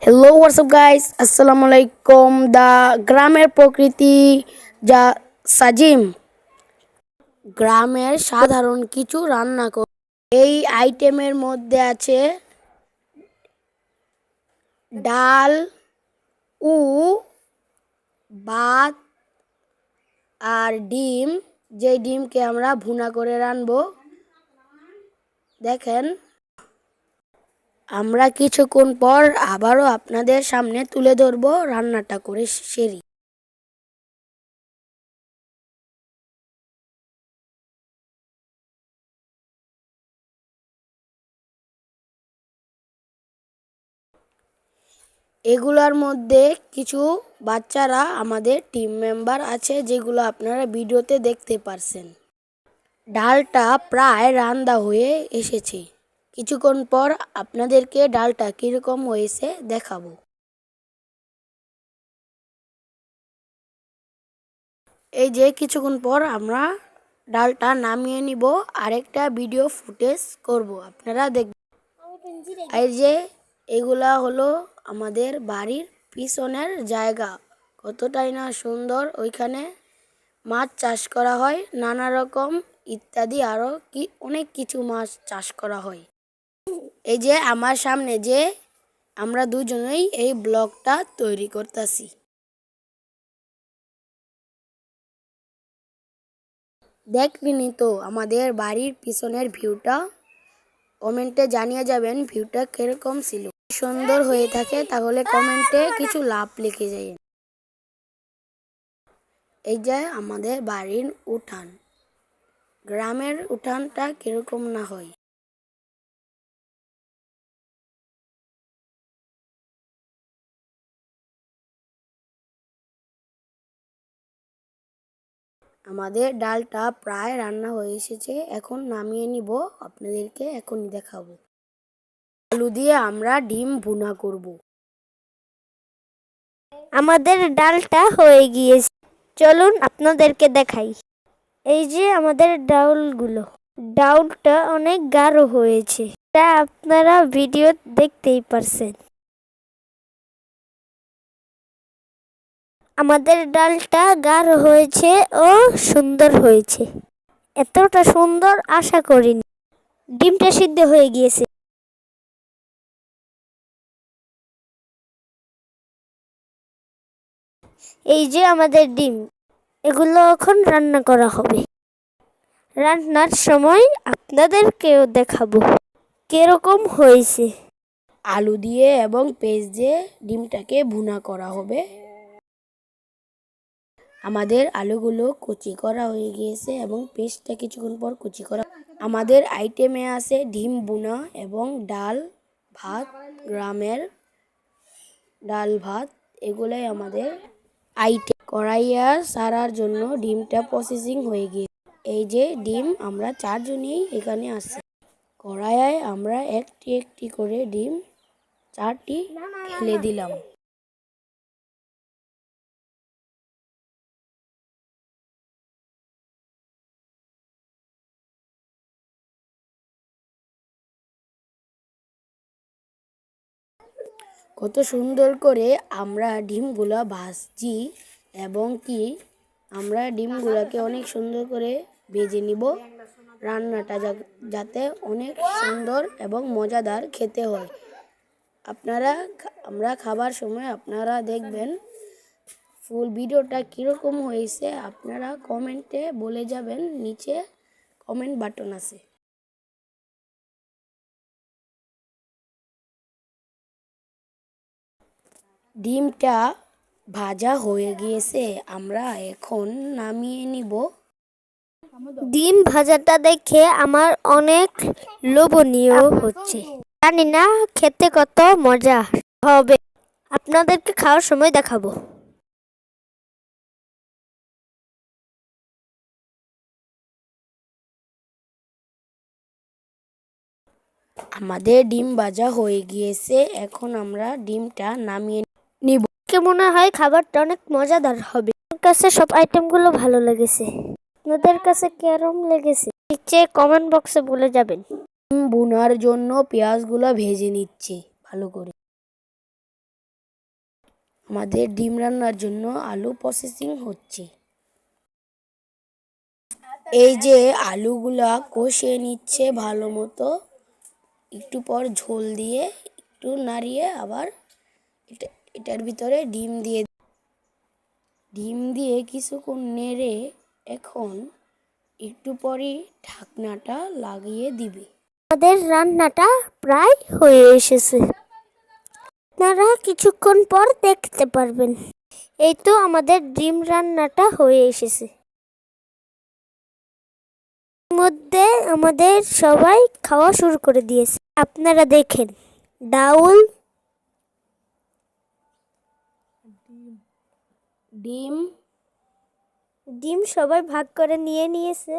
Hello WhatsApp guys, আসসালামু আলাইকুম। দা গ্রামের প্রকৃতি যা সাজিম গ্রামের সাধারণ কিছু রান্না করে। এই আইটেমের মধ্যে আছে ডাল ও ভাত আর ডিম, যে ডিমকে আমরা ভুনা করে রানবো। দেখেন, আমরা কিছুক্ষণ পর আবারও আপনাদের সামনে তুলে ধরবো রান্নাটা করে সেরি। এগুলার মধ্যে কিছু বাচ্চারা আমাদের টিম মেম্বার আছে, যেগুলো আপনারা ভিডিওতে দেখতে পারছেন। ডালটা প্রায় রান্না হয়ে এসেছে। কিছুক্ষণ পর আপনাদেরকে ডালটা কীরকম হয়েছে দেখাবো। এই যে কিছুক্ষণ পর আমরা ডালটা নামিয়ে নিব, আরেকটা ভিডিও ফুটেজ করব, আপনারা দেখবেন। এই যে এগুলা হলো আমাদের বাড়ির পিছনের জায়গা, কতটাই না সুন্দর। ওইখানে মাছ চাষ করা হয়, নানা রকম ইত্যাদি আরও কি অনেক কিছু মাছ চাষ করা হয়। এই যে আমার সামনে যে আমরা দুজনেই এই ব্লগটা তৈরি করতেছি। দেখলেনি তো আমাদের বাড়ির পিছনের ভিউটা? কমেন্টে জানিয়ে যাবেন ভিউটা কিরকম ছিল। সুন্দর হয়ে থাকে তাহলে কমেন্টে কিছু লাভ লিখে যায়। এই যে আমাদের বাড়ির উঠান, গ্রামের উঠানটা কিরকম না হয়। আমাদের ডালটা প্রায় রান্না হয়ে এসেছে, এখন নামিয়ে নিব, আপনাদেরকে এখনই দেখাবো। আলু দিয়ে আমরা ডিম ভুনা করব। আমাদের ডালটা হয়ে গিয়েছে, চলুন আপনাদেরকে দেখাই। এই যে আমাদের ডাউলটা অনেক গাঢ় হয়েছে, তা আপনারা ভিডিও দেখতেই পারছেন। আমাদের ডালটা গাঢ় হয়েছে ও সুন্দর হয়েছে, এতটা সুন্দর আশা করিনি। ডিমটা সিদ্ধ হয়ে গিয়েছে। এই যে আমাদের ডিম, এগুলো এখন রান্না করা হবে। রান্নার সময় আপনাদেরকেও দেখাবো কিরকম হয়েছে। আলু দিয়ে এবং পেঁয়াজ দিয়ে ডিমটাকে ভুনা করা হবে। আমাদের আলুগুলো কুচি করা হয়ে গিয়েছে এবং পেস্টটা কিছুক্ষণ পর কুচি করা। আমাদের আইটেমে আছে ডিম ভুনা এবং ডাল ভাত, গ্রামের ডাল ভাত, এগুলাই আমাদের আইটেম। কড়াইয়া সারার জন্য ডিমটা প্রসেসিং হয়ে গিয়েছে। এই যে ডিম আমরা চারজনই এখানে আছি। কড়াইয়ে আমরা একটি একটি করে ডিম চারটি ঢেলে দিলাম। কত সুন্দর করে আমরা ডিমগুলা ভাজছি, এবং কি আমরা ডিমগুলাকে অনেক সুন্দর করে ভেজে নিব। রান্নাটা যাতে অনেক সুন্দর এবং মজাদার খেতে হয়। আমরা খাবার সময় আপনারা দেখবেন ফুল ভিডিওটা কীরকম হয়েছে, আপনারা কমেন্টে বলে যাবেন, নিচে কমেন্ট বাটন আছে। ডিমটা ভাজা হয়ে গিয়েছে, আমরা এখন নামিয়ে নিব। ডিম ভাজাটা দেখে আমার অনেক লোভনীয় হচ্ছে, জানি না খেতে কত মজা হবে, আপনাদেরকে খাওয়ার সময় দেখাবো। আমাদের ডিম ভাজা হয়ে গিয়েছে, এখন আমরা ডিমটা নামিয়ে নিব। মনে হয় খাবারটা অনেক মজাদার হবে। আমার কাছে সব আইটেমগুলো ভালো লেগেছে, আপনাদের কাছে কেরম লেগেছে নিচে কমেন্ট বক্সে বলে যাবেন। ডিম ভুনার জন্য পেঁয়াজগুলো ভেজে নিচ্ছি ভালো করে। আমাদের ডিম রান্নার জন্য আলু প্রসেসিং হচ্ছে। এই যে আলুগুলা কষিয়ে নিচ্ছে ভালো মতো, একটু পর ঝোল দিয়ে একটু নাড়িয়ে আবার এটার ভিতরে ডিম দিয়ে কিছুক্ষণ নেড়ে এখন একটু পরই ঢাকনাটা লাগিয়ে দিবে। আমাদের রান্নাটা প্রায় হয়ে এসেছে, আপনারা কিছুক্ষণ পর দেখতে পারবেন। এই তো আমাদের ডিম রান্নাটা হয়ে এসেছে। মধ্যে আমাদের সবাই খাওয়া শুরু করে দিয়েছে। আপনারা দেখেন, ডাউল, ডিম ডিম সবাই ভাগ করে নিয়ে নিয়েছে,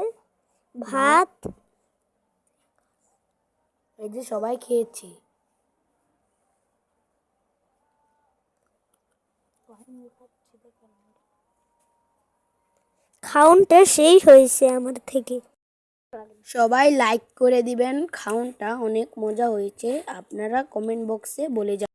ভাত, এই যে সবাই খেয়েছে। খাউনটা সেই হয়েছে আমার থেকে। সবাই লাইক করে দিবেন, খাউনটা অনেক মজা হয়েছে। আপনারা কমেন্ট বক্সে বলে যান।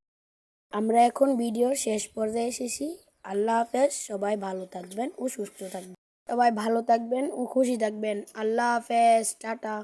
আমরা এখন ভিডিওর শেষ পর্যায়ে এসেছি। আল্লাহ হাফেজ। সবাই ভালো থাকবেন ও সুস্থ থাকবেন। সবাই ভালো থাকবেন ও খুশি থাকবেন। আল্লাহ হাফেজ, টাটা।